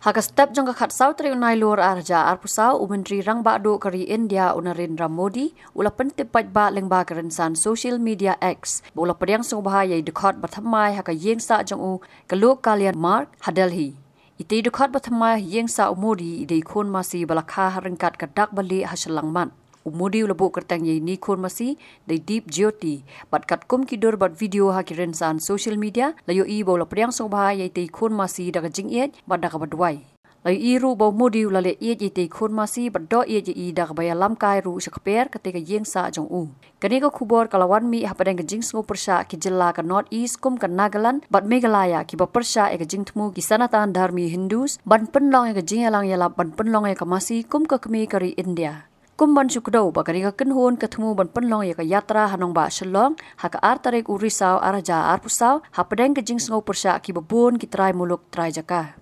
Haka step jong ka khat sau tri unai lor arja arpusau Menteri Rang Bado kari India Narendra Modi ula pentepat ba leng ba kerensan social media X bola Pdiang sung bahaya Dkhot Thymmai haka Ïing sa jong u kaluk kalian Mark Hadelhi ite Dkhot Thymmai Ïing sa Modi ide Khun Masi balakha harengkat kadak bali ha Shillong Mail Umudi ulabu kertang ye ni Khun Masi dai deep jyoti bat kat kum kidur bat video ha kirensan social media layo I bola Pdiang sung bahaya ite Khun Masi daga jing iet bat daga badwai layo I ru bo mudi ulale iet ite Khun Masi bat do iet I daga baya lam kai ru sakper ketika Ïing sa jong u kani ko khubor kalawan mi ha padang jing sngo persha ki jilla ka north east kum ka Nagaland bat Meghalaya ki ba persha e ka jing thmu ki sanatan dharmi Hindus ban penlong e ka jing alang yala ban penlong e ka Masi kum ka kami kari India Kumban sukdo bakari ka kenhun ketemu ban penlong ya ka yatra hanong ba Shillong haka artarek urisau araja arpusau ha pedeng ke jing sngo persya ki babun ki trai muluk trai jaka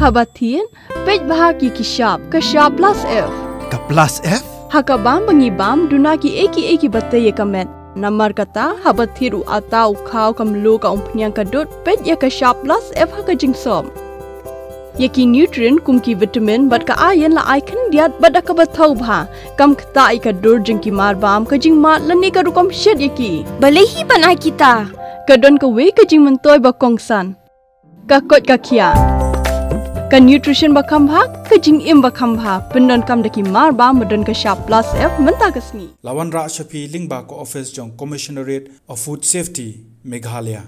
Habatin pej bahagi ki shop ka shop plus f ka plus f haka bam bangi bam duna ki eki batte ye kamet namar kata habathiru atau khau kamlu ka umpnyang ka dot pej ya ka shop plus f haka jing som Yaki nutrient kumki vitamin bat ka iron la icon diat bat ka bathau bha kam khta ka dur jing ki mar bam ka jing mat lani ka rukom shed yaki balehi banai kita ka don ka we ka jing mentoy ba kongsan ka kot ka khia ka nutrition ba kham bha ka jing im ba kham bha pendon kam daki mar bam modon ka sharp plus f menta kasni lawan ra shapi lingba ko office jong commissionerate of food safety Meghalaya